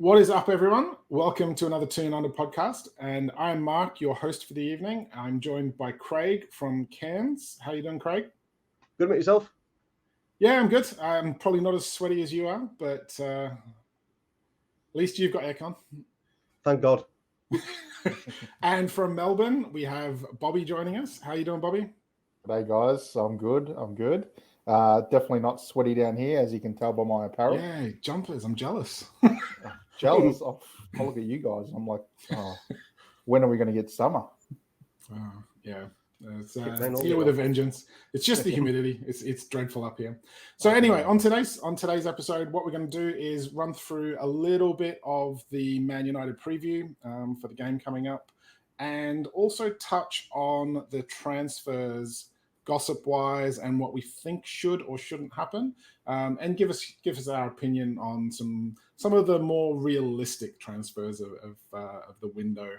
What is up, everyone? Welcome to another Toon Under podcast, and I'm Mark, your host for the evening. I'm joined by Craig from Cairns. How you doing, Craig? Good about yourself? Yeah, I'm good. I'm probably not as sweaty as you are, but at least you've got aircon. Thank God. And from Melbourne, we have Bobby joining us. How you doing, Bobby? G'day, guys. I'm good. Definitely not sweaty down here, as you can tell by my apparel. Yeah, jumpers. I'm jealous. Jealous. I look at you guys. I'm like, when are we going to get summer? Yeah. It's here with a vengeance. It's just the humidity. It's dreadful up here. So anyway, on today's episode, what we're going to do is run through a little bit of the Man United preview for the game coming up, and also touch on the transfers gossip-wise and what we think should or shouldn't happen, and give us our opinion on some of the more realistic transfers of the window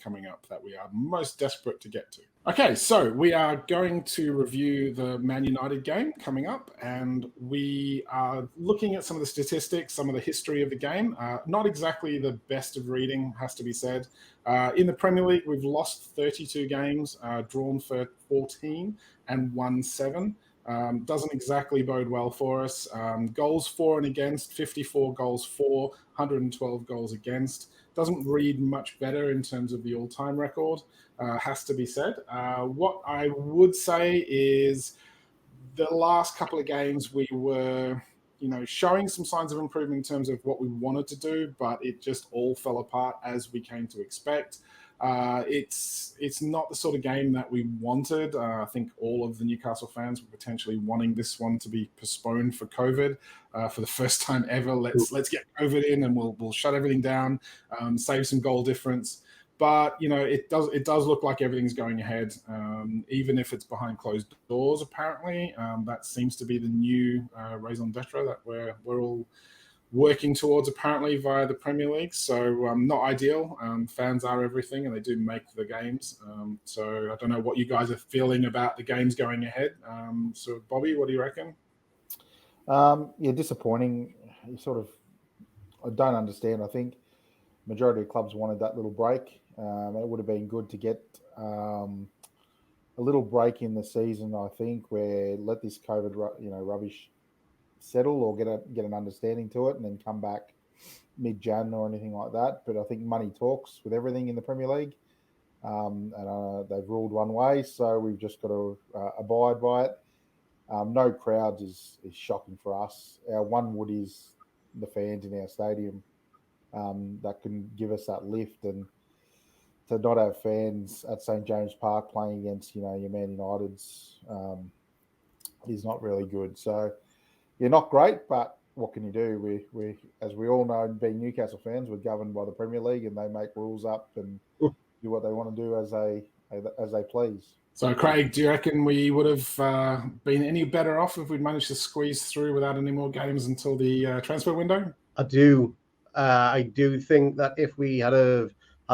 coming up that we are most desperate to get to. Okay, so we are going to review the Man United game coming up, and we are looking at some of the statistics, some of the history of the game. Not exactly the best of reading, has to be said. In the Premier League, we've lost 32 games, drawn for 14, and won 7. Doesn't exactly bode well for us. Goals for and against, 54 goals for, 112 goals against. Doesn't read much better in terms of the all-time record, has to be said. What I would say is the last couple of games we were showing some signs of improvement in terms of what we wanted to do, but it just all fell apart as we came to expect. It's not the sort of game that we wanted. I think all of the Newcastle fans were potentially wanting this one to be postponed for COVID for the first time ever. Let's get COVID in and we'll shut everything down, save some goal difference. But it does look like everything's going ahead, even if it's behind closed doors. Apparently, that seems to be the new raison d'etre that we're all working towards, apparently, via the Premier League. So not ideal. Fans are everything, and they do make the games. So I don't know what you guys are feeling about the games going ahead. So Bobby, what do you reckon? Disappointing. I don't understand. I think majority of clubs wanted that little break. It would have been good to get a little break in the season, I think, where let this COVID rubbish settle or get an understanding to it and then come back mid-Jan or anything like that. But I think money talks with everything in the Premier League, and they've ruled one way, so we've just got to abide by it. No crowds is shocking for us. Our one wood is the fans in our stadium that can give us that lift, and to not have fans at St James Park playing against your Man United's is not really good. So you're not great, but what can you do? We as we all know, being Newcastle fans, we're governed by the Premier League, and they make rules up and do what they want to do as they please. So, Craig, do you reckon we would have been any better off if we'd managed to squeeze through without any more games until the transfer window? I do. I do think that if we had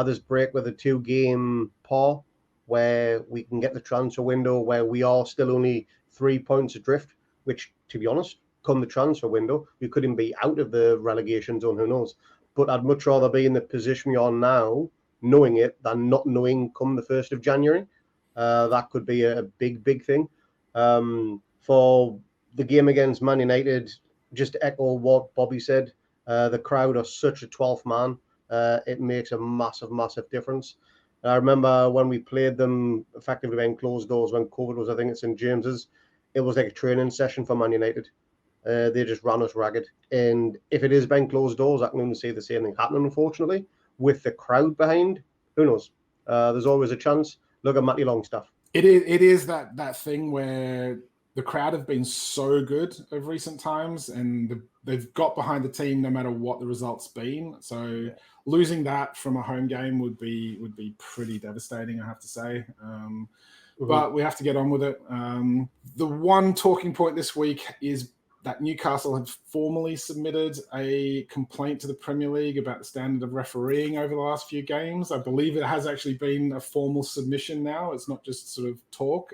this break with a 2-game pause, where we can get the transfer window, where we are still only 3 points adrift, which, to be honest, come the transfer window, we couldn't be out of the relegation zone, who knows. But I'd much rather be in the position we are now, knowing it, than not knowing come the 1st of January. That could be a big thing. For the game against Man United, just to echo what Bobby said, the crowd are such a 12th man. It makes a massive difference. I remember when we played them effectively behind closed doors when COVID was, I think, at St James's, it was like a training session for Man United. They just ran us ragged. And if it is behind closed doors, I can only see the same thing happening, unfortunately. With the crowd behind, who knows? There's always a chance. Look at Matty Longstaff. It is that thing where the crowd have been so good of recent times, and they've got behind the team no matter what the result's been. So losing that from a home game would be pretty devastating, I have to say. But we have to get on with it. The one talking point this week is that Newcastle have formally submitted a complaint to the Premier League about the standard of refereeing over the last few games. I believe it has actually been a formal submission now. It's not just sort of talk.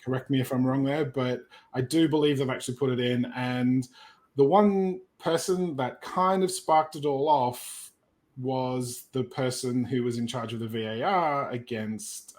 Correct me if I'm wrong there, but I do believe they've actually put it in. And The one person that kind of sparked it all off was the person who was in charge of the VAR against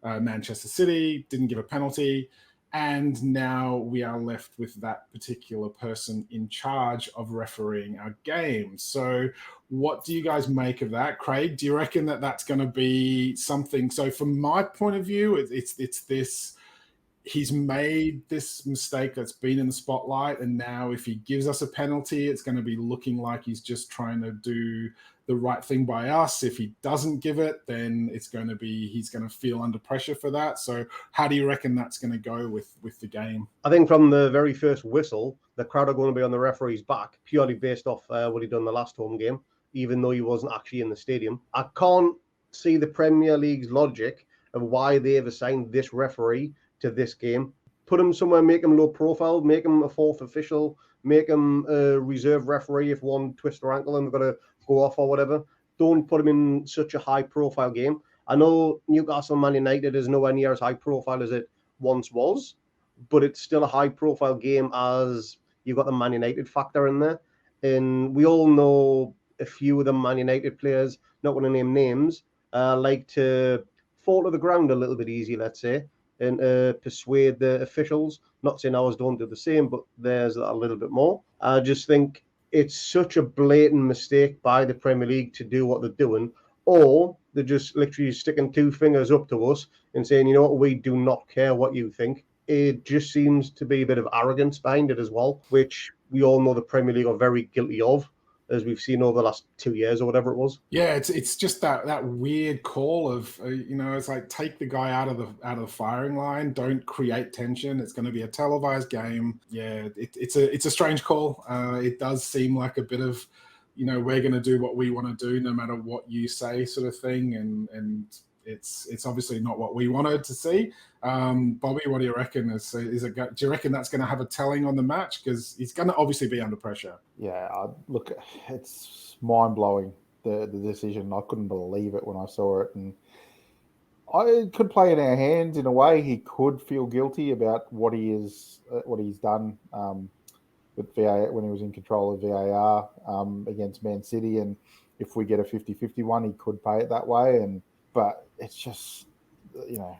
Manchester City, didn't give a penalty. And now we are left with that particular person in charge of refereeing our game. So what do you guys make of that? Craig, do you reckon that that's going to be something? So from my point of view, it's this, he's made this mistake that's been in the spotlight. And now if he gives us a penalty, it's going to be looking like he's just trying to do the right thing by us. If he doesn't give it, then he's going to feel under pressure for that. So how do you reckon that's going to go with the game? I think from the very first whistle, the crowd are going to be on the referee's back, purely based off what he done the last home game, even though he wasn't actually in the stadium. I can't see the Premier League's logic of why they have assigned this referee to this game. Put him somewhere, make him low profile, make him a fourth official, make him a reserve referee if one twists their ankle and they've got to go off or whatever. Don't put him in such a high profile game. I know Newcastle Man United is nowhere near as high profile as it once was, but it's still a high profile game as you've got the Man United factor in there. And we all know a few of the Man United players, not going to name names, like to fall to the ground a little bit easy, let's say, and persuade the officials. Not saying ours don't do the same, but there's a little bit more. I just think it's such a blatant mistake by the Premier League to do what they're doing, or they're just literally sticking two fingers up to us and saying, you know what, we do not care what you think. It just seems to be a bit of arrogance behind it as well, which we all know the Premier League are very guilty of, as we've seen over the last 2 years or whatever it was. Yeah, it's just that weird call of it's like, take the guy out of the firing line, don't create tension. It's going to be a televised game. Yeah, it's a strange call. It does seem like a bit of, we're going to do what we want to do no matter what you say, sort of thing, and it's obviously not what we wanted to see. Bobby, what do you reckon? Do you reckon that's going to have a telling on the match? Because he's going to obviously be under pressure. Yeah, look, it's mind-blowing, the decision. I couldn't believe it when I saw it. And I could play in our hands in a way. He could feel guilty about what he's done with VAR when he was in control of VAR against Man City. And if we get a 50-50 one, he could pay it that way. But it's just,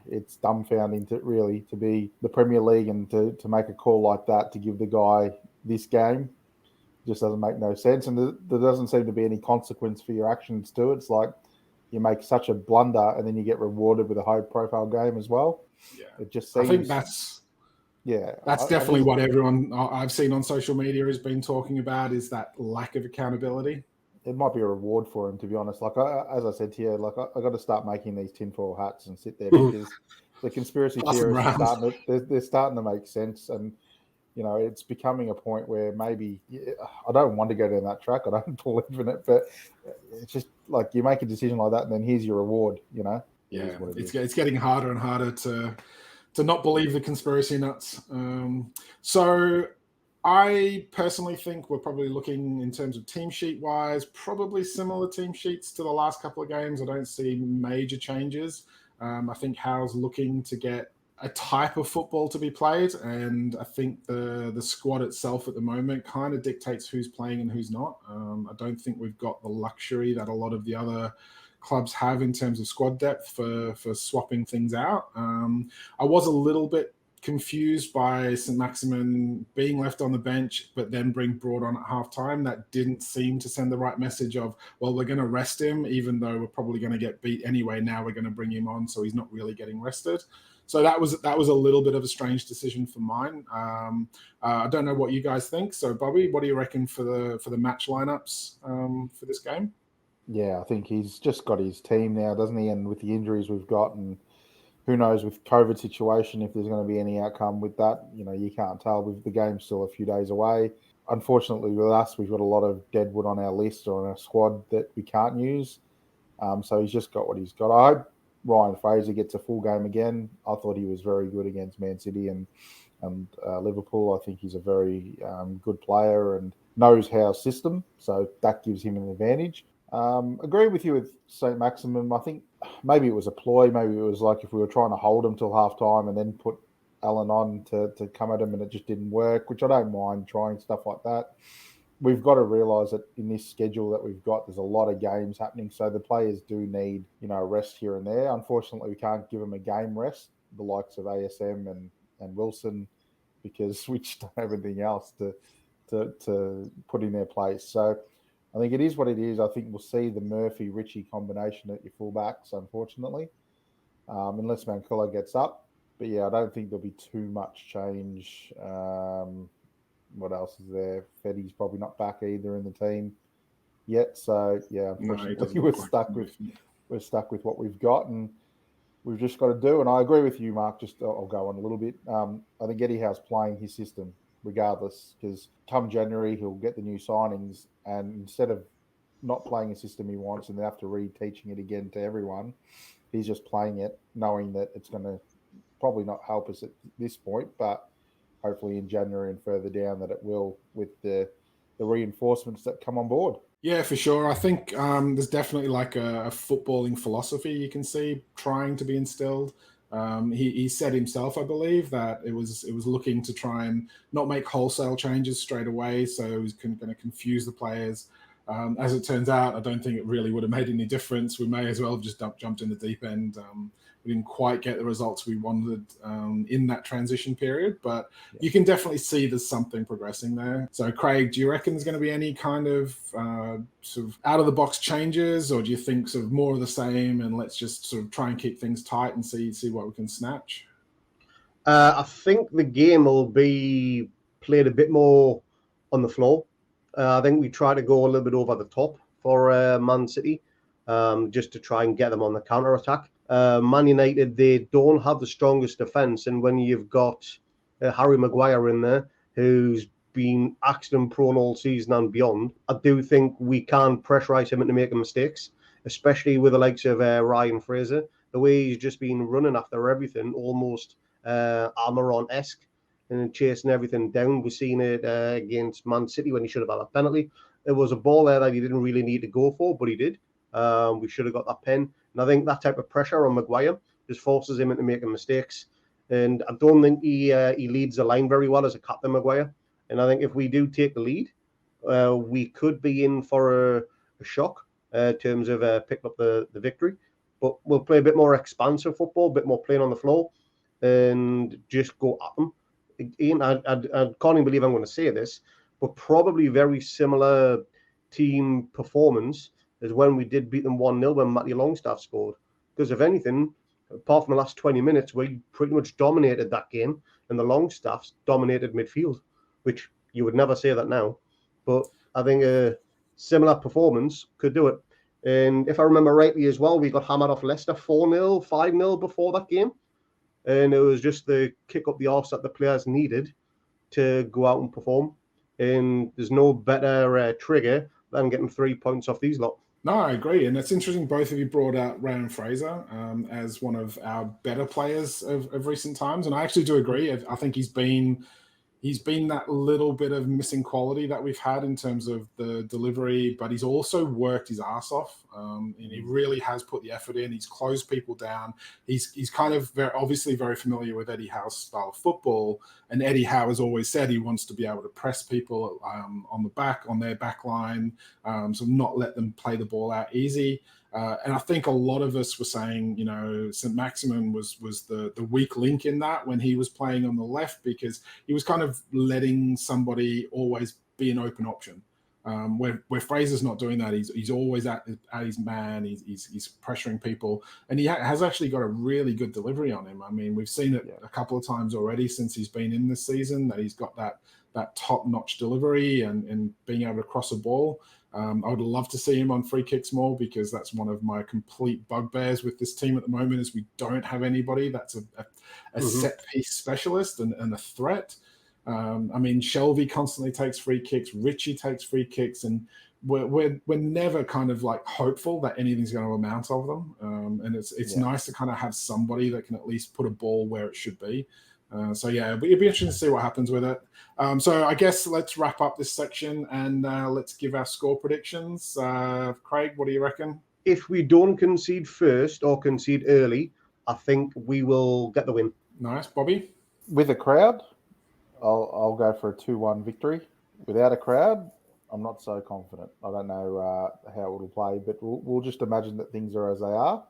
it's dumbfounding to be the Premier League and to make a call like that to give the guy this game. Just doesn't make no sense. And there doesn't seem to be any consequence for your actions too. It's like you make such a blunder and then you get rewarded with a high profile game as well. Yeah. It just seems... I think that's definitely what everyone I've seen on social media has been talking about, is that lack of accountability. It might be a reward for him, to be honest. Like as I said to you, I got to start making these tinfoil hats and sit there, because the conspiracy theorists they're starting to make sense, and it's becoming a point where maybe I don't want to go down that track. I don't believe in it, but it's just like you make a decision like that, and then here's your reward. Yeah, it's getting harder and harder to not believe the conspiracy nuts. So I personally think we're probably looking, in terms of team sheet wise, probably similar team sheets to the last couple of games. I don't see major changes. I think Howe's looking to get a type of football to be played, and I think the squad itself at the moment kind of dictates who's playing and who's not. I don't think we've got the luxury that a lot of the other clubs have in terms of squad depth for swapping things out. I was a little bit confused by St. Maximin being left on the bench, but then brought on at halftime. That didn't seem to send the right message of, well, we're going to rest him, even though we're probably going to get beat anyway. Now we're going to bring him on, so he's not really getting rested. So that was a little bit of a strange decision for mine. I don't know what you guys think. So Bobby, what do you reckon for the match lineups for this game? Yeah, I think he's just got his team now, doesn't he? And with the injuries we've got, and who knows with COVID situation, if there's going to be any outcome with that, you can't tell. The game's still a few days away. Unfortunately with us, we've got a lot of deadwood on our list or on our squad that we can't use. So he's just got what he's got. I hope Ryan Fraser gets a full game again. I thought he was very good against Man City and Liverpool. I think he's a very good player and knows Howe's system, so that gives him an advantage. Agree with you with St. Maximin. I think maybe it was a ploy. Maybe it was like if we were trying to hold him till half time and then put Alan on to come at him, and it just didn't work, which I don't mind trying stuff like that. We've got to realise that in this schedule that we've got, there's a lot of games happening, so the players do need, rest here and there. Unfortunately, we can't give them a game rest, the likes of ASM and Wilson, because we just don't have anything else to put in their place. So I think it is what it is. I think we'll see the Murphy-Ritchie combination at your fullbacks, unfortunately, unless Mankula gets up. But yeah, I don't think there'll be too much change. What else is there? Fetty's probably not back either in the team yet. So yeah, unfortunately, we're stuck with what we've got, and we've just got to do. And I agree with you, Mark. I'll go on a little bit. I think Eddie Howe's playing his system regardless, because come January he'll get the new signings, and instead of not playing a system he wants and they have to reteaching it again to everyone, he's just playing it, knowing that it's going to probably not help us at this point, but hopefully in January and further down that it will, with the reinforcements that come on board. Yeah, for sure. I think there's definitely like a footballing philosophy you can see trying to be instilled. He said himself, I believe, that it was looking to try and not make wholesale changes straight away, so it was going to confuse the players. As it turns out, I don't think it really would have made any difference. We may as well have just jumped in the deep end. We didn't quite get the results we wanted in that transition period, but you can definitely see there's something progressing there. So, Craig, do you reckon there's going to be any kind of sort of out-of-the-box changes, or do you think sort of more of the same and let's just sort of try and keep things tight and see what we can snatch? I think the game will be played a bit more on the floor. I think we try to go a little bit over the top for Man City, just to try and get them on the counter-attack. Man United, they don't have the strongest defence, and when you've got Harry Maguire in there, who's been accident-prone all season and beyond, I do think we can pressurise him into making mistakes, especially with the likes of Ryan Fraser. The way he's just been running after everything, almost Almiron-esque, and chasing everything down. We've seen it against Man City when he should have had a penalty. There was a ball there that he didn't really need to go for, but he did. We should have got that pen. And I think that type of pressure on Maguire just forces him into making mistakes. And I don't think he leads the line very well as a captain, Maguire. And I think if we do take the lead, we could be in for a shock in terms of picking up the victory. But we'll play a bit more expansive football, a bit more playing on the floor, and just go at them. Ian, I can't even believe I'm going to say this, but probably very similar team performance as when we did beat them 1-0 when Matty Longstaff scored. Because if anything, apart from the last 20 minutes, we pretty much dominated that game, and the Longstaffs dominated midfield, which you would never say that now. But I think a similar performance could do it. And if I remember rightly as well, we got hammered off Leicester 4-0, 5-0 before that game. And it was just the kick up the arse that the players needed to go out and perform. And there's no better trigger than getting 3 points off these lot. No, I agree. And it's interesting both of you brought out Ryan Fraser as one of our better players of recent times. And I actually do agree. I think he's been that little bit of missing quality that we've had in terms of the delivery, but he's also worked his ass off. And he really has put the effort in. He's closed people down. He's kind of obviously very familiar with Eddie Howe's style of football. And Eddie Howe has always said he wants to be able to press people on their back line, so not let them play the ball out easy. And I think a lot of us were saying, St. Maximin was the weak link in that when he was playing on the left, because he was kind of letting somebody always be an open option. Where Fraser's not doing that, he's always at his man. He's pressuring people, and he has actually got a really good delivery on him. I mean, we've seen it a couple of times already since he's been in this season, that he's got that top-notch delivery and being able to cross a ball. I would love to see him on free kicks more, because that's one of my complete bugbears with this team at the moment, is we don't have anybody that's a set piece specialist and a threat. I mean, Shelby constantly takes free kicks, Richie takes free kicks, and we're never kind of like hopeful that anything's going to amount of them. And it's nice to kind of have somebody that can at least put a ball where it should be. So it'd be interesting to see what happens with it. So I guess let's wrap up this section and let's give our score predictions. Craig, what do you reckon? If we don't concede first or concede early, I think we will get the win. Nice. Bobby? With a crowd, I'll go for a 2-1 victory. Without a crowd, I'm not so confident. I don't know how it will play, but we'll just imagine that things are as they are.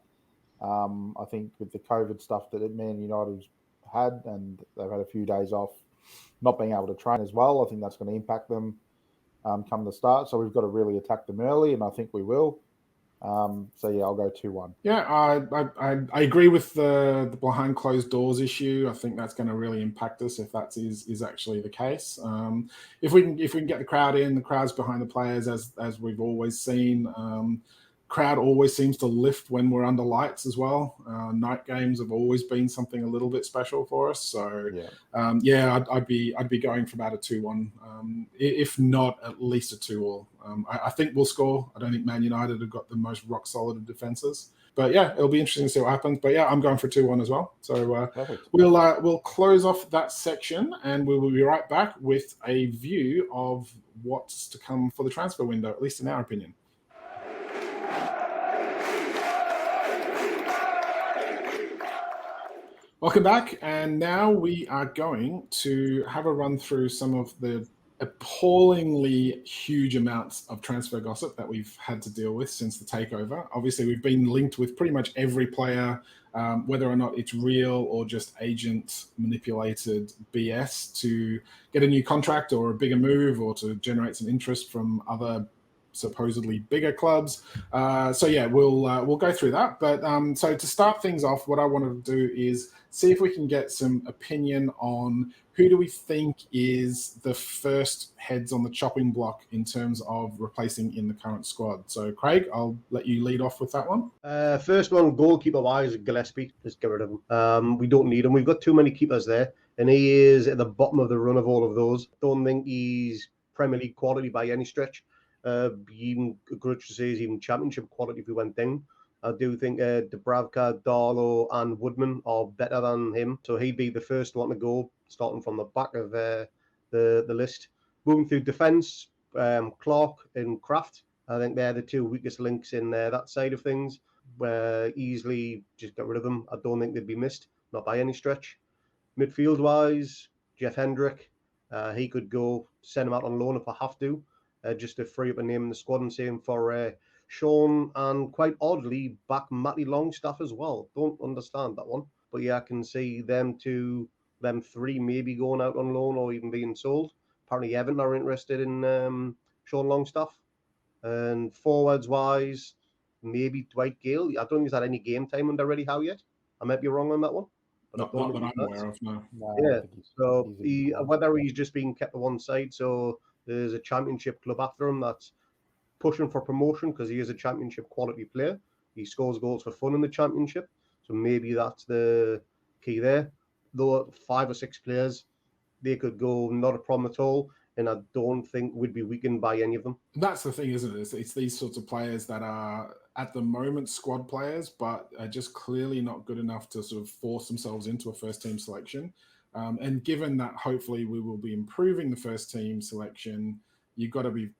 I think with the COVID stuff that Man United's had, and they've had a few days off, not being able to train as well, I think that's going to impact them come the start. So we've got to really attack them early, and I think we will. So yeah, I'll go 2-1. Yeah, I agree with the behind closed doors issue. I think that's going to really impact us if that is actually the case. If we can get the crowd in, the crowd's behind the players as we've always seen. Crowd always seems to lift when we're under lights as well. Night games have always been something a little bit special for us. So I'd be going for about a 2-1. If not, at least a 2-2. I think we'll score. I don't think Man United have got the most rock solid of defenses. But yeah, it'll be interesting to see what happens. But yeah, I'm going for 2-1 as well. So we'll close off that section, and we will be right back with a view of what's to come for the transfer window, at least in our opinion. Welcome back, and now we are going to have a run through some of the appallingly huge amounts of transfer gossip that we've had to deal with since the takeover. Obviously, we've been linked with pretty much every player, whether or not it's real or just agent manipulated BS to get a new contract or a bigger move or to generate some interest from other supposedly bigger clubs. We'll go through that. But so to start things off, what I want to do is see if we can get some opinion on who do we think is the first heads on the chopping block in terms of replacing in the current squad. So Craig, I'll let you lead off with that one. First one, goalkeeper wise, Gillespie. Just get rid of him. We don't need him. We've got too many keepers there, and he is at the bottom of the run of all of those. Don't think he's Premier League quality by any stretch. Even grudge to say he's even Championship quality if he went down. I do think Dubravka, Darlow, and Woodman are better than him, so he'd be the first one to go, starting from the back of the list. Moving through defence, Clark and Kraft. I think they're the two weakest links in that side of things. Where easily just get rid of them. I don't think they'd be missed, not by any stretch. Midfield wise, Jeff Hendrick, he could go, send him out on loan if I have to. Just to free up a name in the squad, and same for Sean, and quite oddly back Matty Longstaff as well. Don't understand that one, but yeah, I can see them three maybe going out on loan or even being sold. Apparently Everton are interested in Sean Longstaff. And forwards wise, maybe Dwight Gale. I don't think he's had any game time under Eddie Howe yet. I might be wrong on that one. Not that I'm aware of, no. Yeah, so whether he's just being kept to one side, so there's a Championship club after him that's pushing for promotion because he is a Championship quality player. He scores goals for fun in the Championship. So maybe that's the key there. Though 5 or 6 players, they could go not a problem at all. And I don't think we'd be weakened by any of them. That's the thing, isn't it? It's these sorts of players that are at the moment squad players, but are just clearly not good enough to sort of force themselves into a first team selection. And given that hopefully we will be improving the first team selection, you've got to be,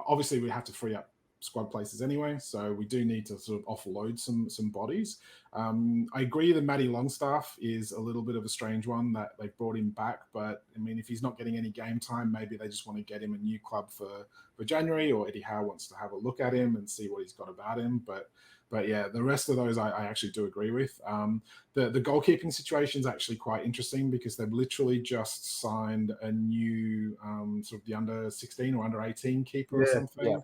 obviously we have to free up squad places anyway, so we do need to sort of offload some bodies. I agree that Matty Longstaff is a little bit of a strange one that they brought him back, but I mean, if he's not getting any game time, maybe they just want to get him a new club for January, or Eddie Howe wants to have a look at him and see what he's got about him. But yeah, the rest of those I actually do agree with. The goalkeeping situation is actually quite interesting because they've literally just signed a new sort of the under 16 or under 18 keeper or something. Yeah.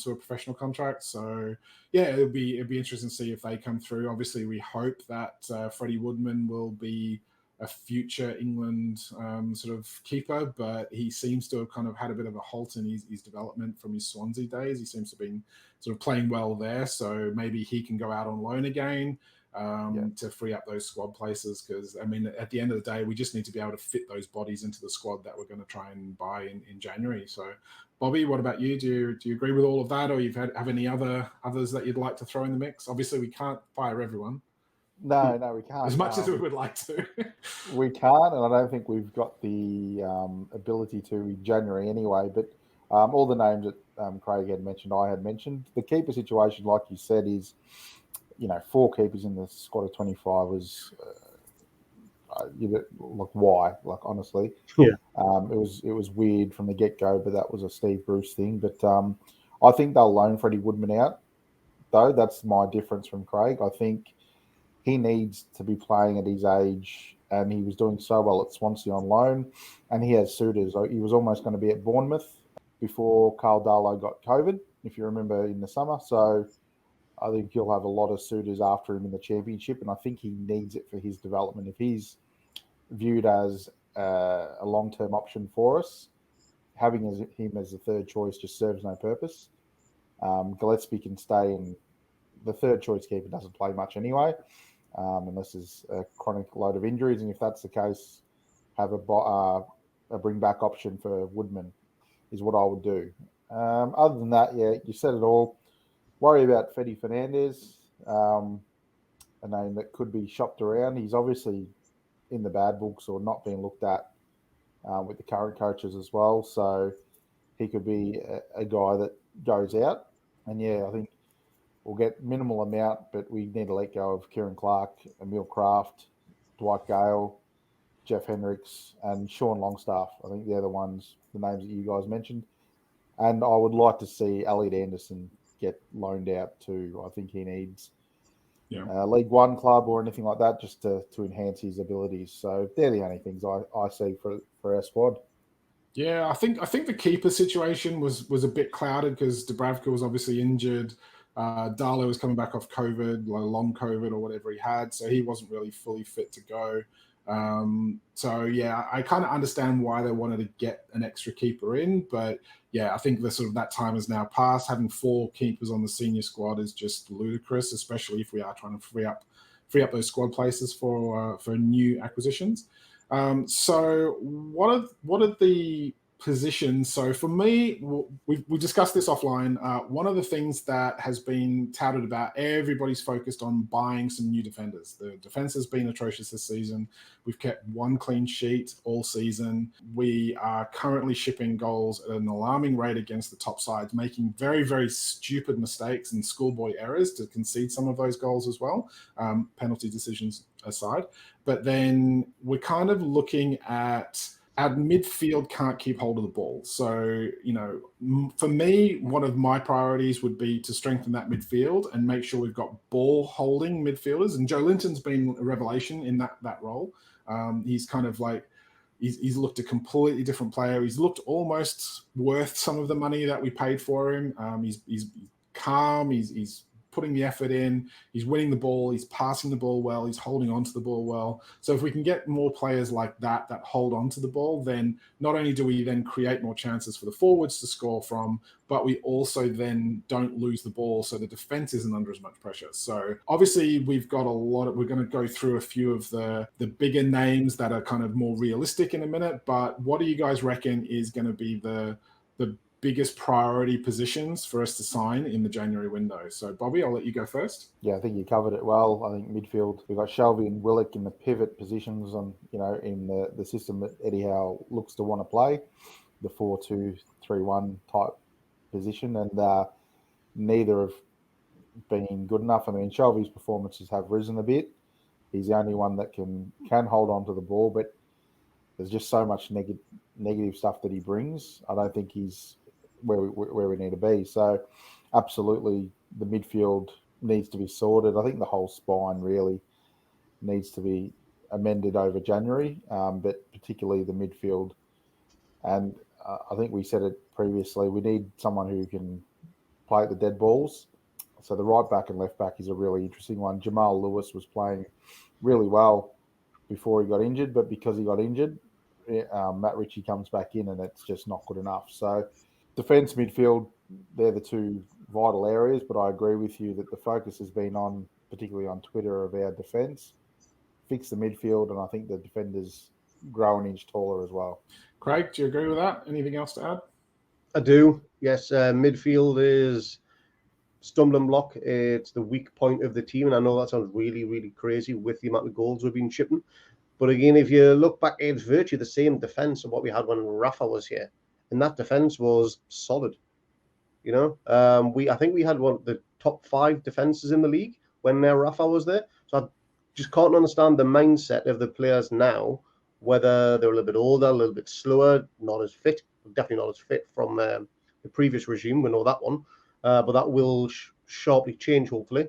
To a professional contract. So yeah, it'd be interesting to see if they come through. Obviously, we hope that Freddie Woodman will be a future England sort of keeper, but he seems to have kind of had a bit of a halt in his development from his Swansea days. He seems to have been sort of playing well there, so maybe he can go out on loan again to free up those squad places, because I mean, at the end of the day, we just need to be able to fit those bodies into the squad that we're going to try and buy in January. So Bobby, what about you? Do you agree with all of that, or have any others that you'd like to throw in the mix? Obviously, we can't fire everyone. No, we can't. As much as we would like to. We can't, and I don't think we've got the ability to in January anyway. But all the names that Craig had mentioned, I had mentioned. The keeper situation, like you said, is 4 keepers in the squad of 25 was like why? Like honestly, Yeah. It was weird from the get go, but that was a Steve Bruce thing. But I think they'll loan Freddie Woodman out, though. That's my difference from Craig. I think he needs to be playing at his age, and he was doing so well at Swansea on loan, and he has suitors. He was almost going to be at Bournemouth before Carl Darlow got COVID, if you remember, in the summer. So I think he'll have a lot of suitors after him in the Championship, and I think he needs it for his development. If he's viewed as a long-term option for us, having him as the third choice just serves no purpose. Gillespie can stay, and the third choice keeper doesn't play much anyway, unless there's a chronic load of injuries. And if that's the case, have a bring back option for Woodman is what I would do. Other than that, yeah, you said it all. Worry about Fede Fernandez, a name that could be shopped around. He's obviously in the bad books or not being looked at with the current coaches as well. So he could be a guy that goes out. And yeah, I think we'll get minimal amount, but we need to let go of Kieran Clark, Emil Kraft, Dwight Gale, Jeff Hendricks, and Sean Longstaff. I think they're the names that you guys mentioned. And I would like to see Elliot Anderson get loaned out too. I think he needs League One club or anything like that just to enhance his abilities. So they're the only things I see for our squad. Yeah, I think the keeper situation was a bit clouded because Dubravka was obviously injured. Darlow was coming back off COVID, like long COVID or whatever he had, so he wasn't really fully fit to go. So yeah, I kind of understand why they wanted to get an extra keeper in, but yeah, I think the sort of that time is now past. Having 4 keepers on the senior squad is just ludicrous, especially if we are trying to free up those squad places for new acquisitions. So what are the positions? So for me, we discussed this offline. One of the things that has been touted about, everybody's focused on buying some new defenders. The defense has been atrocious this season. We've kept 1 clean sheet all season. We are currently shipping goals at an alarming rate against the top sides, making very, very stupid mistakes and schoolboy errors to concede some of those goals as well, penalty decisions aside. But then we're kind of looking at our midfield can't keep hold of the ball. So, for me, one of my priorities would be to strengthen that midfield and make sure we've got ball-holding midfielders. And Joe Linton's been a revelation in that role. He's kind of like, he's looked a completely different player. He's looked almost worth some of the money that we paid for him. He's calm. He's putting the effort in, he's winning the ball, he's passing the ball well, he's holding on to the ball well. So if we can get more players like that hold on to the ball, then not only do we then create more chances for the forwards to score from, but we also then don't lose the ball, so the defense isn't under as much pressure. So obviously we've got we're going to go through a few of the bigger names that are kind of more realistic in a minute, but what do you guys reckon is going to be the biggest priority positions for us to sign in the January window? So, Bobby, I'll let you go first. Yeah, I think you covered it well. I think midfield, we've got Shelby and Willock in the pivot positions in the system that Eddie Howe looks to want to play, the 4-2-3-1 type position, and neither have been good enough. I mean, Shelby's performances have risen a bit. He's the only one that can hold on to the ball, but there's just so much negative stuff that he brings. I don't think he's where we need to be. So absolutely the midfield needs to be sorted. I think the whole spine really needs to be amended over January, but particularly the midfield. And I think we said it previously, we need someone who can play at the dead balls. So the right back and left back is a really interesting one. Jamal Lewis was playing really well before he got injured, but because he got injured, Matt Ritchie comes back in and it's just not good enough. So defence, midfield, they're the 2 vital areas, but I agree with you that the focus has been on, particularly on Twitter, of our defence. Fix the midfield, and I think the defenders grow an inch taller as well. Craig, do you agree with that? Anything else to add? I do, yes. Midfield is stumbling block. It's the weak point of the team, and I know that sounds really, really crazy with the amount of goals we've been shipping. But again, if you look back, it's virtually the same defence of what we had when Rafa was here. And that defence was solid. I think we had one of the top 5 defences in the league when Rafa was there. So just can't understand the mindset of the players now, whether they're a little bit older, a little bit slower, not as fit, definitely not as fit from the previous regime. We know that one, but that will sharply change, hopefully.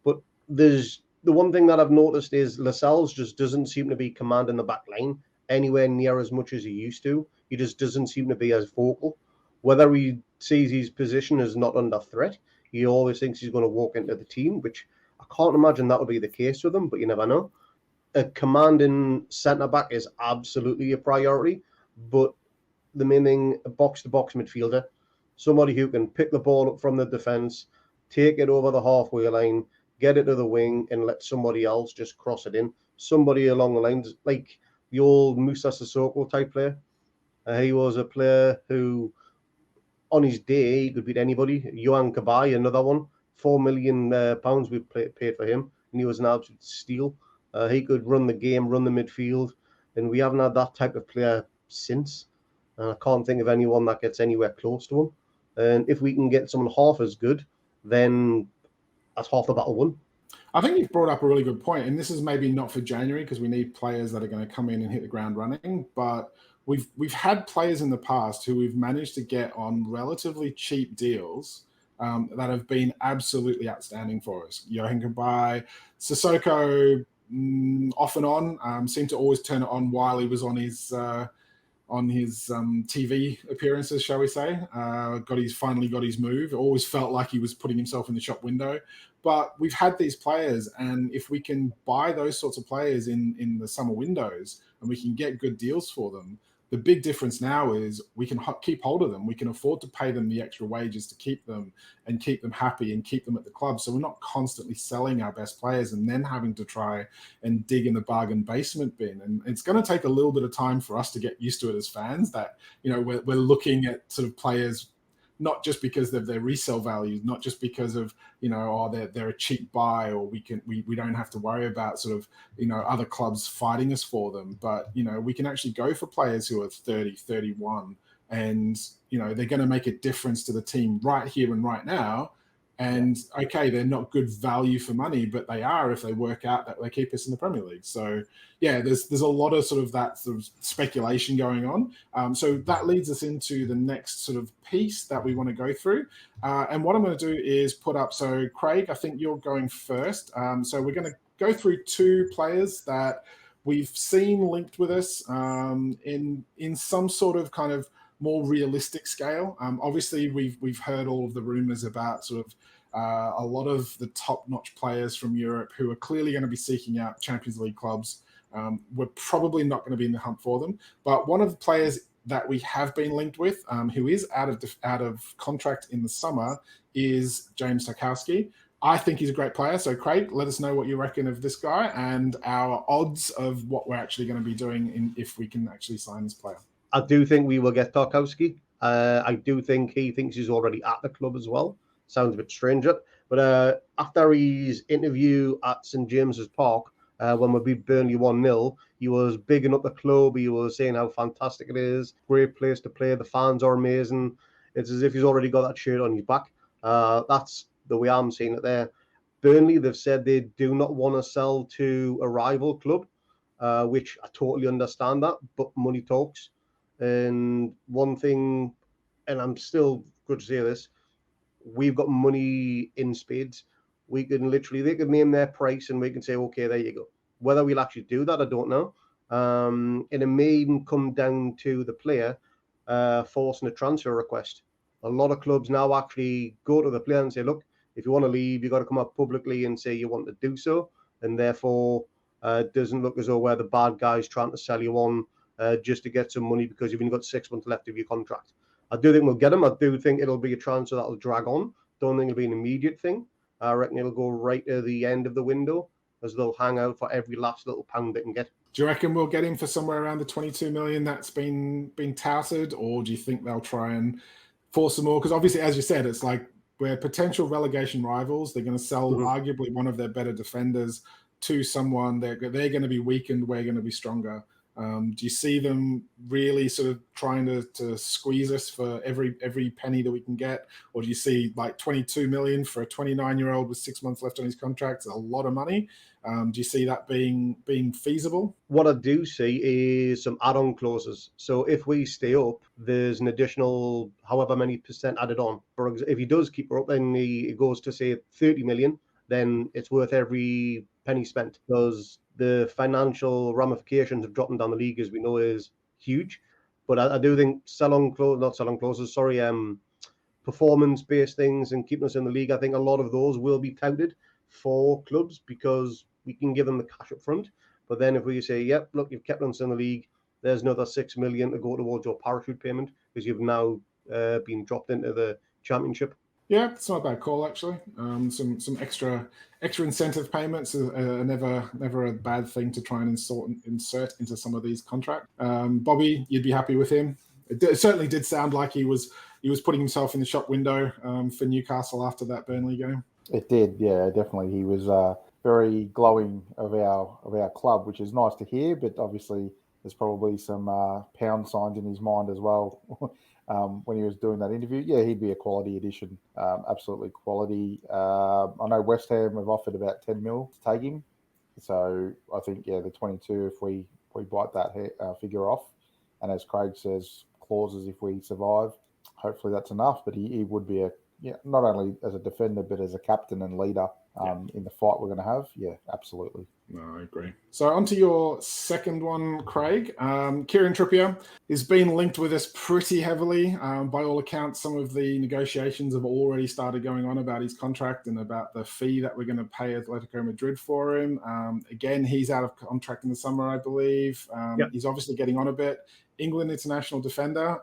But there's the one thing that I've noticed is Lascelles just doesn't seem to be commanding the back line anywhere near as much as he used to. He just doesn't seem to be as vocal. Whether he sees his position as not under threat, he always thinks he's going to walk into the team, which I can't imagine that would be the case with him, but you never know. A commanding centre-back is absolutely a priority, but the main thing, a box-to-box midfielder, somebody who can pick the ball up from the defence, take it over the halfway line, get it to the wing, and let somebody else just cross it in. Somebody along the lines, like the old Moussa Sissoko type player. He was a player who, on his day, he could beat anybody. Johan Cabaye, another one. £4 million we paid for him, and he was an absolute steal. He could run the game, run the midfield, and we haven't had that type of player since. And I can't think of anyone that gets anywhere close to him. And if we can get someone half as good, then that's half the battle won. I think you've brought up a really good point, and this is maybe not for January because we need players that are going to come in and hit the ground running, but we've had players in the past who we've managed to get on relatively cheap deals that have been absolutely outstanding for us. Johan Cabaye, Sissoko, off and on, seemed to always turn it on while he was on his TV appearances, shall we say. Finally got his move. It always felt like he was putting himself in the shop window. But we've had these players, and if we can buy those sorts of players in the summer windows and we can get good deals for them, the big difference now is we can keep hold of them. We can afford to pay them the extra wages to keep them and keep them happy and keep them at the club. So we're not constantly selling our best players and then having to try and dig in the bargain basement bin. And it's going to take a little bit of time for us to get used to it as fans, that, you know, we're looking at sort of players not just because of their resale values, not just because of, you know, oh, they're a cheap buy, or we don't have to worry about sort of, you know, other clubs fighting us for them. But, you know, we can actually go for players who are 30, 31, and, you know, they're going to make a difference to the team right here and right now. And okay, they're not good value for money, but they are if they work out that they keep us in the Premier League. So yeah, there's a lot of sort of that sort of speculation going on. So that leads us into the next sort of piece that we want to go through. And what I'm going to do is put up. So Craig, I think you're going first. So we're going to go through two players that we've seen linked with us in some sort of kind of more realistic scale. Obviously, we've heard all of the rumors about sort of a lot of the top-notch players from Europe who are clearly going to be seeking out Champions League clubs. We're probably not going to be in the hunt for them. But one of the players that we have been linked with, who is out of contract in the summer, is James Tarkowski. I think he's a great player. So, Craig, let us know what you reckon of this guy and our odds of what we're actually going to be doing if we can actually sign this player. I do think we will get Tarkowski. I do think he thinks he's already at the club as well. Sounds a bit strange, but after his interview at St James's Park, when we beat Burnley 1-0, he was bigging up the club. He was saying how fantastic it is, great place to play. The fans are amazing. It's as if he's already got that shirt on his back. That's the way I'm seeing it there. Burnley, they've said they do not want to sell to a rival club, which I totally understand that, but money talks. And one thing, and I'm still good to say this, we've got money in spades. We can literally, they could name their price and we can say, okay, there you go. Whether we'll actually do that, I don't know. And it may even come down to the player forcing a transfer request. A lot of clubs now actually go to the player and say, look, if you want to leave, you've got to come up publicly and say you want to do so. And therefore, it doesn't look as though we're the bad guys trying to sell you on just to get some money because you've only got 6 months left of your contract. I do think we'll get him. I do think it'll be a transfer that'll drag on. Don't think it'll be an immediate thing. I reckon it'll go right to the end of the window as they'll hang out for every last little pound they can get. Do you reckon we'll get him for somewhere around the 22 million that's been touted, or do you think they'll try and force some more? Because obviously, as you said, it's like we're potential relegation rivals. They're going to sell arguably one of their better defenders to someone. They're going to be weakened. We're going to be stronger. Do you see them really sort of trying to squeeze us for every penny that we can get? Or do you see like 22 million for a 29-year-old with 6 months left on his contract? It's a lot of money. Do you see that being feasible? What I do see is some add-on clauses. So if we stay up, there's an additional however many percent added on. For example, if he does keep her up, then it goes to say 30 million, then it's worth every penny spent, because the financial ramifications of dropping down the league, as we know, is huge. But I do think performance-based things and keeping us in the league, I think a lot of those will be touted for clubs because we can give them the cash up front. But then if we say, yep, look, you've kept us in the league, there's another 6 million to go towards your parachute payment because you've now been dropped into the championship. Yeah, it's not a bad call actually. Some extra incentive payments are never a bad thing to try and insert into some of these contracts. Bobby, you'd be happy with him. It certainly did sound like he was putting himself in the shop window for Newcastle after that Burnley game. It did, yeah, definitely. He was very glowing of our club, which is nice to hear. But obviously, there's probably some pound signs in his mind as well. When he was doing that interview, yeah, he'd be a quality addition, absolutely quality. I know West Ham have offered about 10 mil to take him, so I think the 22, if we bite that figure off, and as Craig says, clauses if we survive, hopefully that's enough. But he would be not only as a defender but as a captain and leader in the fight we're going to have. Yeah, absolutely. No, I agree. So on to your second one, Craig. Kieran Trippier has been linked with us pretty heavily. By all accounts, some of the negotiations have already started going on about his contract and about the fee that we're going to pay Atletico Madrid for him. Again, he's out of contract in the summer, I believe. He's obviously getting on a bit. England international defender.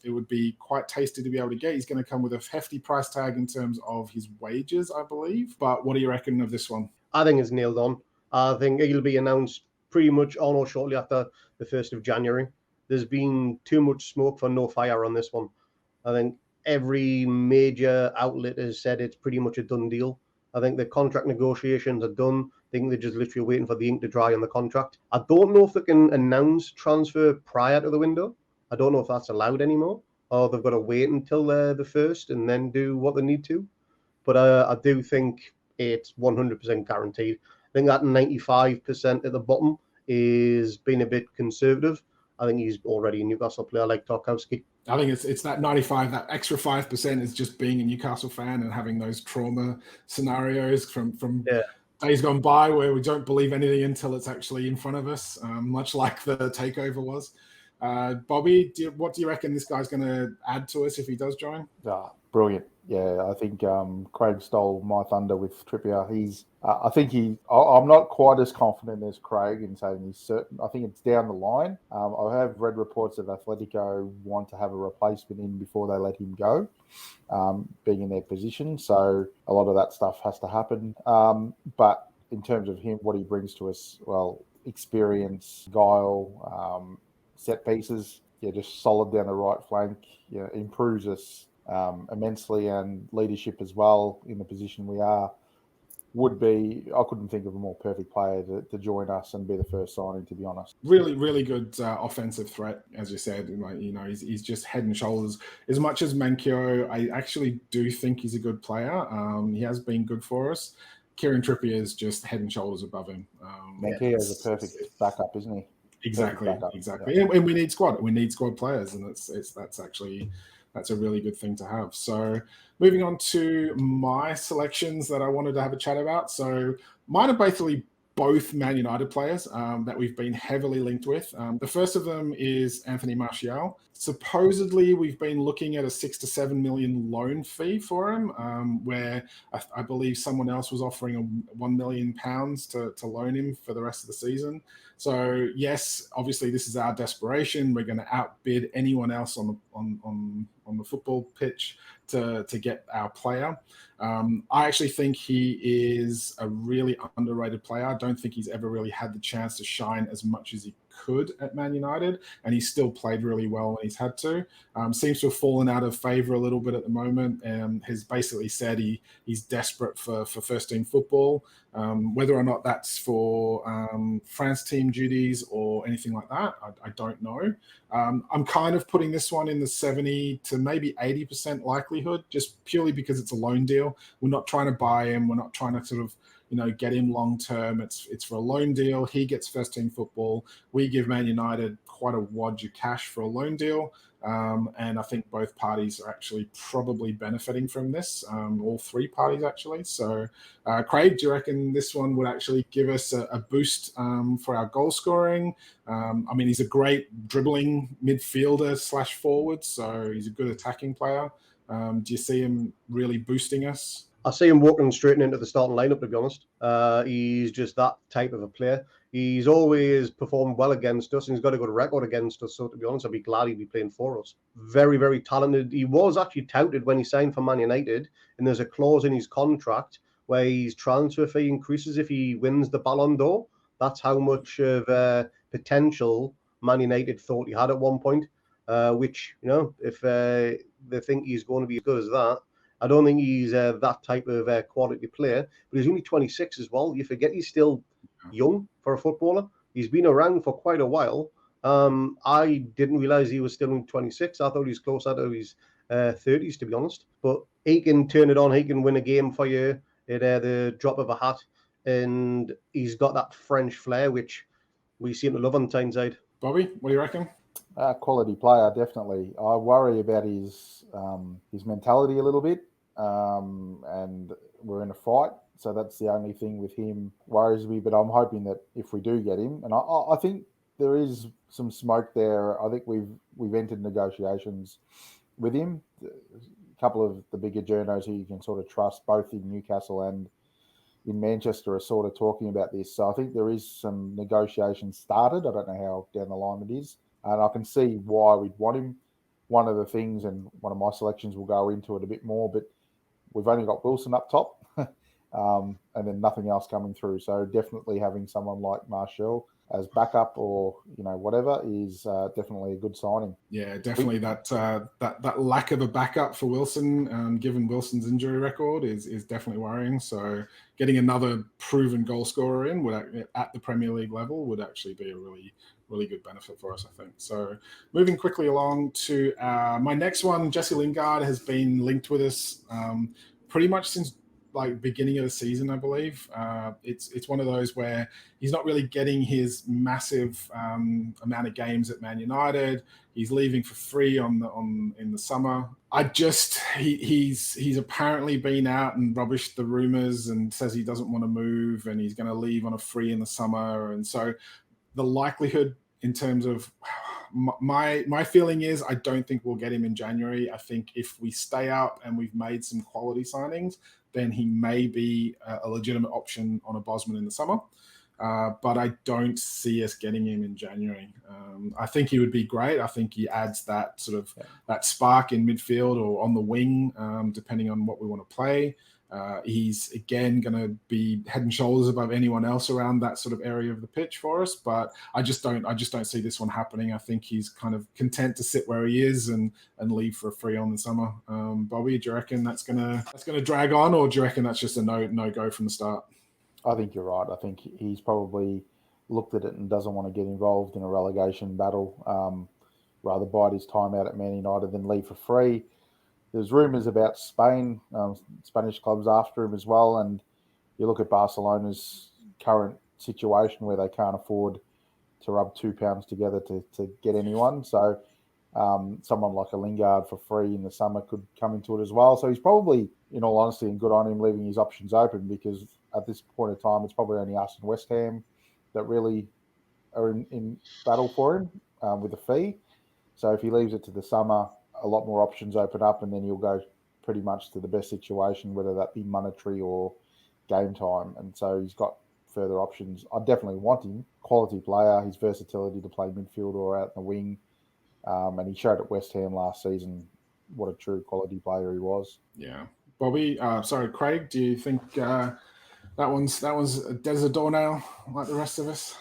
It would be quite tasty to be able to get. He's going to come with a hefty price tag in terms of his wages, I believe. But what do you reckon of this one? I think it's nailed on. I think he'll be announced pretty much almost shortly after the 1st of January. There's been too much smoke for no fire on this one. I think every major outlet has said it's pretty much a done deal. I think the contract negotiations are done. I think they're just literally waiting for the ink to dry on the contract. I don't know if they can announce transfer prior to the window. I don't know if that's allowed anymore, or they've got to wait until the 1st and then do what they need to. But I do think it's 100% guaranteed. I think that 95% at the bottom is being a bit conservative. I think he's already a Newcastle player like Tarkowski. I think it's that 95, that extra 5% is just being a Newcastle fan and having those trauma scenarios from days gone by where we don't believe anything until it's actually in front of us, much like the takeover was. Bobby, what do you reckon this guy's going to add to us if he does join? Brilliant. Yeah, I think Craig stole my thunder with Trippier. I'm not quite as confident as Craig in saying he's certain. I think it's down the line. I have read reports that Atletico want to have a replacement in before they let him go, being in their position. So a lot of that stuff has to happen. But in terms of him, what he brings to us, well, experience, guile, set pieces, just solid down the right flank, improves us immensely, and leadership as well in the position we are would be. I couldn't think of a more perfect player to join us and be the first signing, to be honest. Really, really good offensive threat, as you said. He's just head and shoulders. As much as Manquillo, I actually do think he's a good player. He has been good for us. Kieran Trippier is just head and shoulders above him. Manquillo is a perfect backup, isn't he? Exactly. Yeah. And we need squad. We need squad players, and that's a really good thing to have. So moving on to my selections that I wanted to have a chat about. So mine are basically both Man United players that we've been heavily linked with. The first of them is Anthony Martial. Supposedly, we've been looking at a 6 to 7 million loan fee for him, where I believe someone else was offering £1 million to loan him for the rest of the season. So yes, obviously this is our desperation. We're going to outbid anyone else on the football pitch to get our player. I actually think he is a really underrated player. I don't think he's ever really had the chance to shine as much as he could at Man United, and he's still played really well when he's had to. Seems to have fallen out of favour a little bit at the moment, and has basically said he's desperate for first team football. Whether or not that's for France team duties or anything like that, I don't know. I'm kind of putting this one in the 70 to maybe 80% likelihood, just purely because it's a loan deal. We're not trying to buy him. We're not trying to sort of, get him long term. It's for a loan deal. He gets first team football. We give Man United quite a wad of cash for a loan deal. And I think both parties are actually probably benefiting from this, all three parties actually. So, Craig, do you reckon this one would actually give us a boost for our goal scoring? I mean, he's a great dribbling midfielder / forward, so he's a good attacking player. Do you see him really boosting us? I see him walking straight into the starting lineup, to be honest. He's just that type of a player. He's always performed well against us, and he's got a good record against us. So, to be honest, I'd be glad he'd be playing for us. Very, very talented. He was actually touted when he signed for Man United, and there's a clause in his contract where his transfer fee increases if he wins the Ballon d'Or. That's how much of potential Man United thought he had at one point, which, if they think he's going to be as good as that, I don't think he's that type of quality player, but he's only 26 as well. You forget he's still young for a footballer. He's been around for quite a while. I didn't realize he was still only 26. I thought he was closer to his 30s, to be honest. But he can turn it on. He can win a game for you at the drop of a hat. And he's got that French flair, which we seem to love on Tyneside. Bobby, what do you reckon? Quality player, definitely. I worry about his mentality a little bit, and we're in a fight, so that's the only thing with him worries me. But I'm hoping that if we do get him, and I think there is some smoke there. I think we've entered negotiations with him. A couple of the bigger journos who you can sort of trust, both in Newcastle and in Manchester, are sort of talking about this. So I think there is some negotiations started. I don't know how down the line it is. And I can see why we'd want him. One of the things, and one of my selections will go into it a bit more, but we've only got Wilson up top, and then nothing else coming through. So definitely having someone like Martial as backup or whatever is definitely a good signing. Yeah, definitely that lack of a backup for Wilson, given Wilson's injury record, is definitely worrying. So getting another proven goal scorer in at the Premier League level would actually be a really good benefit for us, I think. So moving quickly along to my next one, Jesse Lingard has been linked with us pretty much since beginning of the season, I believe. It's one of those where he's not really getting his massive amount of games at Man United. He's leaving for free in the summer. He's apparently been out and rubbished the rumors and says he doesn't want to move and he's going to leave on a free in the summer. And so the likelihood in terms of my feeling is I don't think we'll get him in January. I think if we stay out and we've made some quality signings, then he may be a legitimate option on a Bosman in the summer. But I don't see us getting him in January. I think he would be great. I think he adds that sort of that spark in midfield or on the wing, depending on what we want to play. He's again going to be head and shoulders above anyone else around that sort of area of the pitch for us. But I just don't see this one happening. I think he's kind of content to sit where he is and leave for a free on the summer. Bobby, do you reckon that's gonna drag on, or do you reckon that's just a no go from the start? I think you're right. I think he's probably looked at it and doesn't want to get involved in a relegation battle. Rather bide his time out at Man United than leave for free. There's rumours about Spain, Spanish clubs after him as well. And you look at Barcelona's current situation where they can't afford to rub £2 together to get anyone. So someone like a Lingard for free in the summer could come into it as well. So he's probably, in all honesty, and good on him, leaving his options open, because at this point in time, it's probably only us and West Ham that really are in battle for him with a fee. So if he leaves it to the summer, a lot more options open up, and then you'll go pretty much to the best situation, whether that be monetary or game time. And so he's got further options. I definitely want him. Quality player, his versatility to play midfield or out in the wing. And he showed at West Ham last season what a true quality player he was. Yeah. Bobby, Craig, do you think that one's dead as a doornail like the rest of us?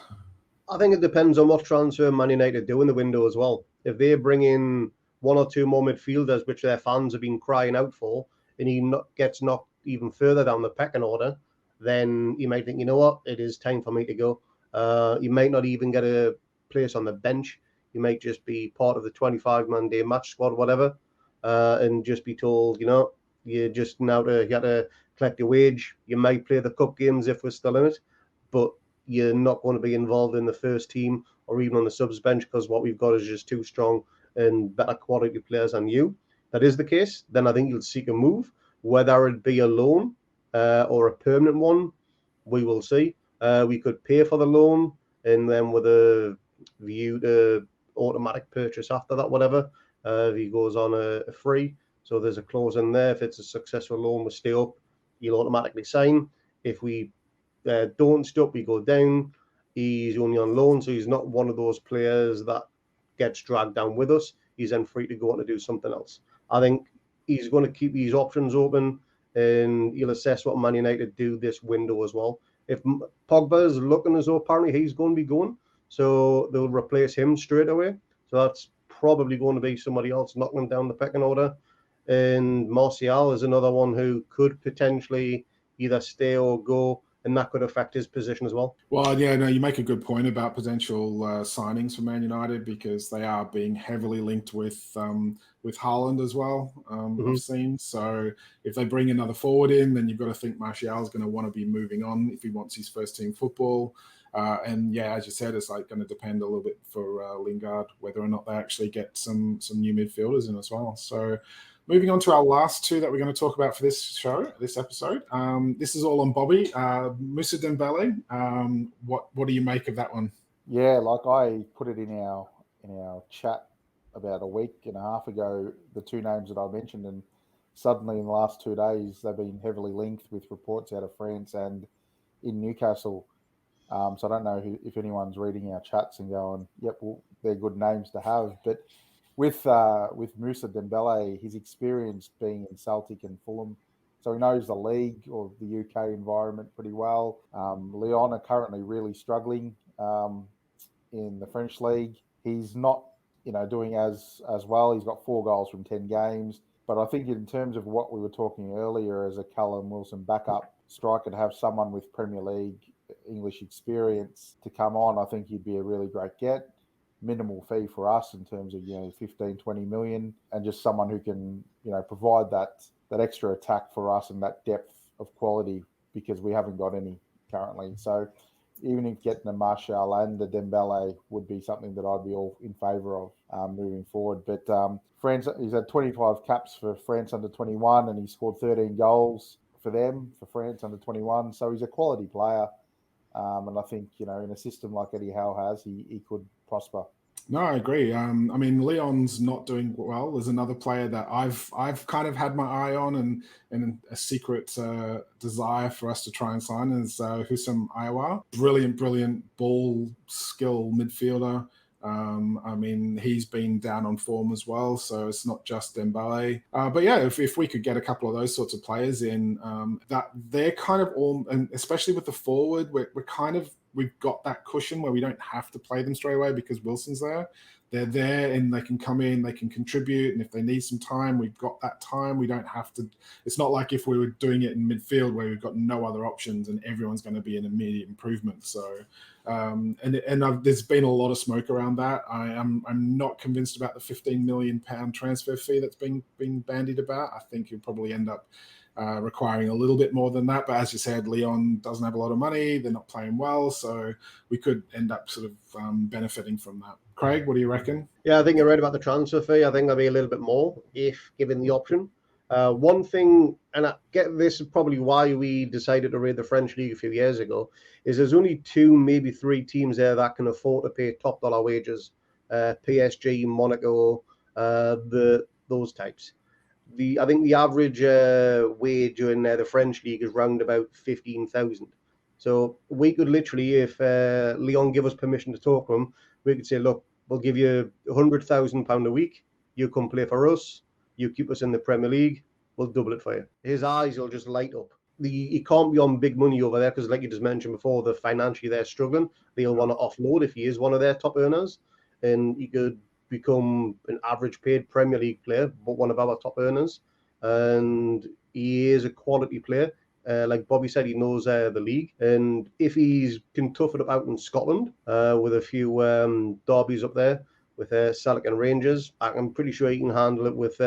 I think it depends on what transfer Man United do in the window as well. If they bring in one or two more midfielders, which their fans have been crying out for, and gets knocked even further down the pecking order, then you might think, you know what, it is time for me to go. You might not even get a place on the bench. You might just be part of the 25-man day match squad, whatever, and just be told, you just you got to collect your wage. You might play the cup games if we're still in it, but you're not going to be involved in the first team or even on the subs bench because what we've got is just too strong and better quality players than you. That is the case, then I think you'll seek a move, whether it be a loan or a permanent one. We will see. We could pay for the loan and then with a view to automatic purchase after that, whatever. If he goes on a free, so there's a clause in there. If it's a successful loan, we stay up, you'll automatically sign. If we don't stop, we go down. He's only on loan, so he's not one of those players that gets dragged down with us. He's then free to go on to do something else. I think he's going to keep his options open, and he'll assess what Man United do this window as well. If Pogba is looking as though apparently he's going to be going, so they'll replace him straight away. So that's probably going to be somebody else knocking down the pecking order. And Martial is another one who could potentially either stay or go, and that could affect his position as well. Well, yeah, no, you make a good point about potential signings for Man United because they are being heavily linked with Haaland as well. I've seen. So if they bring another forward in, then you've got to think Martial is going to want to be moving on if he wants his first team football. And yeah, as you said, it's like going to depend a little bit for Lingard whether or not they actually get some new midfielders in as well. So. Moving on to our last two that we're going to talk about for this episode. This is all on Bobby. Moussa DEMBELE. What do you make of that one? Yeah, like I put it in our chat about a week and a half ago, the two names that I mentioned, and suddenly in the last 2 days they've been heavily linked with reports out of France and in Newcastle. So I don't know if anyone's reading our chats and going, "Yep, well, they're good names to have," but. With Moussa DEMBELE, his experience being in Celtic and Fulham, so he knows the league or the UK environment pretty well. Lyon are currently really struggling in the French league. He's not, doing as well. He's got 4 goals from 10 games. But I think in terms of what we were talking earlier as a Callum Wilson backup striker, to have someone with Premier League English experience to come on, I think he'd be a really great get. Minimal fee for us in terms of 15-20 million, and just someone who can provide that extra attack for us and that depth of quality because we haven't got any currently. So even if getting the Martial and the DEMBELE would be something that I'd be all in favour of moving forward. But France, he's had 25 caps for France under 21 and he scored 13 goals for them for France under 21. So he's a quality player. And I think, in a system like Eddie Howe has, he could prosper. No, I agree. I mean, Leon's not doing well. There's another player that I've kind of had my eye on and a secret desire for us to try and sign is Houssem Aouar. Brilliant ball skill midfielder. I mean, he's been down on form as well, so it's not just DEMBELE. But yeah, if we could get a couple of those sorts of players in, that they're kind of all, and especially with the forward, we've got that cushion where we don't have to play them straight away because Wilson's there. They're there and they can come in, they can contribute. And if they need some time, we've got that time. We don't have to. It's not like if we were doing it in midfield where we've got no other options and everyone's going to be an immediate improvement. So, there's been a lot of smoke around that. I'm not convinced about the £15 million transfer fee that's being bandied about. I think you'll probably end up requiring a little bit more than that. But as you said, Lyon doesn't have a lot of money. They're not playing well. So we could end up sort of benefiting from that. Craig, what do you reckon? Yeah, I think you're right about the transfer fee. I think there'll be a little bit more if given the option. One thing, and I get this is probably why we decided to raid the French league a few years ago, is there's only 2, maybe 3 teams there that can afford to pay top dollar wages. PSG, Monaco, those types. I think the average wage in the French league is round about 15,000. So we could literally, if Lyon give us permission to talk to them, we could say, look, we'll give you £100,000 a week. You come play for us. You keep us in the Premier League. We'll double it for you. His eyes will just light up. he can't be on big money over there because, like you just mentioned before, the financially they're struggling. They'll want to offload if he is one of their top earners, and he could become an average paid Premier League player, but one of our top earners. And he is a quality player. Like Bobby said, he knows the league, and if he can tough it out in Scotland with a few derbies up there with Celtic and Rangers, I'm pretty sure he can handle it with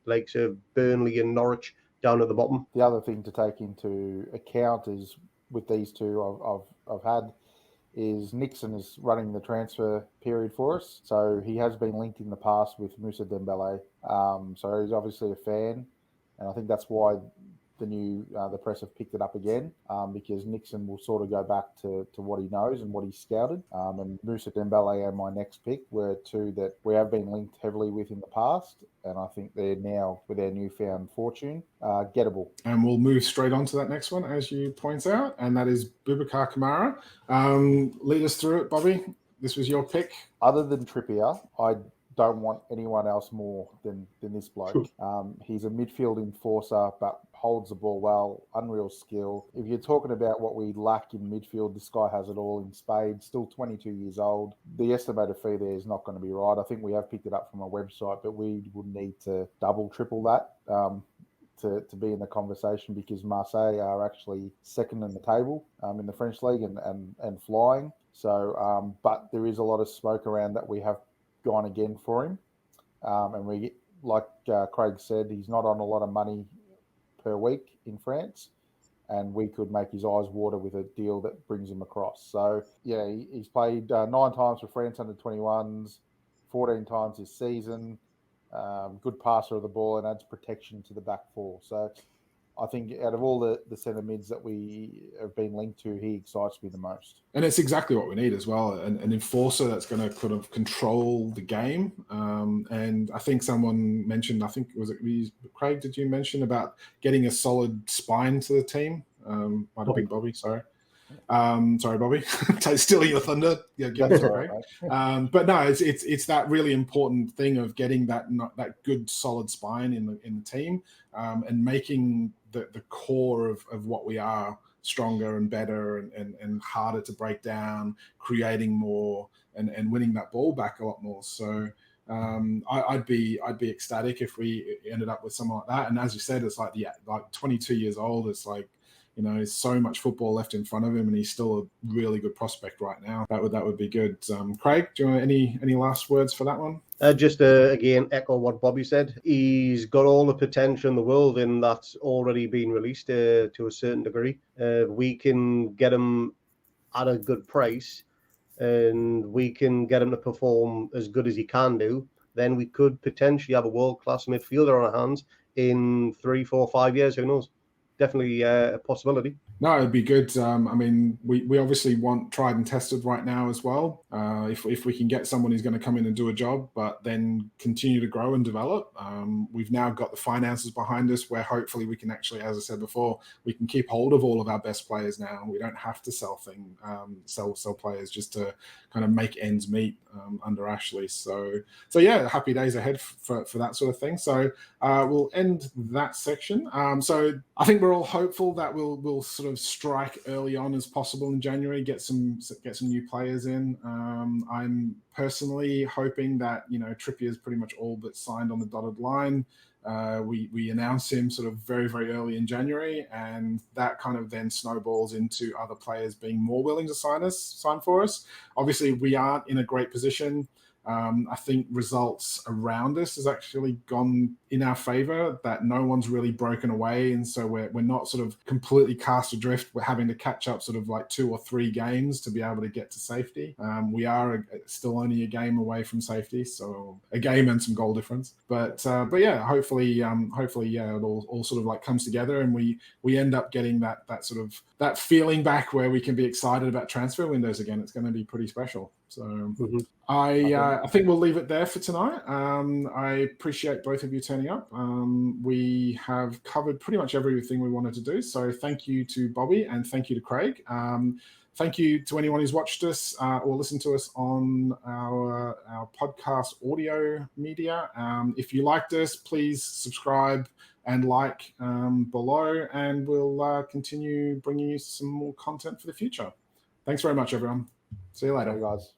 likes of Burnley and Norwich down at the bottom. The other thing to take into account is with these two I've had is Nixon is running the transfer period for us, so he has been linked in the past with Moussa Dembele. So he's obviously a fan, and I think that's why the press have picked it up again, because Nixon will sort of go back to what he knows and what he's scouted. And Moussa Dembele and my next pick were two that we have been linked heavily with in the past, and I think they're now, with their newfound fortune, gettable. And we'll move straight on to that next one, as you point out, and that is Boubacar Kamara. Lead us through it, Bobby. This was your pick. Other than Trippier, I don't want anyone else more than this bloke. He's a midfield enforcer, but holds the ball well, unreal skill. If you're talking about what we lack in midfield, this guy has it all in spades, still 22 years old. The estimated fee there is not going to be right. I think we have picked it up from a website, but we would need to double, triple that to be in the conversation, because Marseille are actually second in the table in the French league and flying. So, but there is a lot of smoke around that we have gone again for him. And we, like Craig said, he's not on a lot of money per week in France, and we could make his eyes water with a deal that brings him across. So, yeah, he's played 9 times for France under 21s, 14 times this season, good passer of the ball, and adds protection to the back four. So I think out of all the centre mids that we have been linked to, he excites me the most. And it's exactly what we need as well, an enforcer that's going to kind of control the game. And I think someone mentioned, Craig, did you mention about getting a solid spine to the team? Might have been Bobby, sorry. Sorry, Bobby, stealing your thunder. Yeah, That's all right. But no, it's that really important thing of getting that good solid spine in the team, and making the core of what we are stronger and better and harder to break down, creating more and winning that ball back a lot more. So I'd be ecstatic if we ended up with someone like that. And as you said, it's like 22 years old. It's like, you know, there's so much football left in front of him, and he's still a really good prospect right now. That would be good. Craig, do you want any last words for that one? Just again, echo what Bobby said. He's got all the potential in the world, and that's already been released to a certain degree. We can get him at a good price, and we can get him to perform as good as he can do. Then we could potentially have a world-class midfielder on our hands in 3, 4, 5 years. Who knows? Definitely a possibility. No, it'd be good. I mean, we obviously want tried and tested right now as well. If we can get someone who's going to come in and do a job, but then continue to grow and develop. We've now got the finances behind us where hopefully we can actually, as I said before, we can keep hold of all of our best players now. We don't have to sell players just to kind of make ends meet under Ashley. So yeah, happy days ahead for that sort of thing. So we'll end that section. So I think we're all hopeful that we'll sort of strike early on as possible in January, get some new players in. I'm personally hoping that, you know, Trippier is pretty much all but signed on the dotted line. We announce him sort of very, very early in January, and that kind of then snowballs into other players being more willing to sign for us. Obviously, we aren't in a great position. I think results around us has actually gone in our favor, that no one's really broken away. And so we're not sort of completely cast adrift. We're having to catch up sort of like 2 or 3 games to be able to get to safety. We are still only a game away from safety. So a game and some goal difference. But yeah, hopefully, yeah, it all sort of like comes together, and we end up getting that sort of that feeling back where we can be excited about transfer windows again. It's going to be pretty special. So I think we'll leave it there for tonight. I appreciate both of you turning up. We have covered pretty much everything we wanted to do. So thank you to Bobby and thank you to Craig. Thank you to anyone who's watched us or listened to us on our podcast audio media. If you liked us, please subscribe and like below, and we'll continue bringing you some more content for the future. Thanks very much, everyone. See you later. Bye, guys.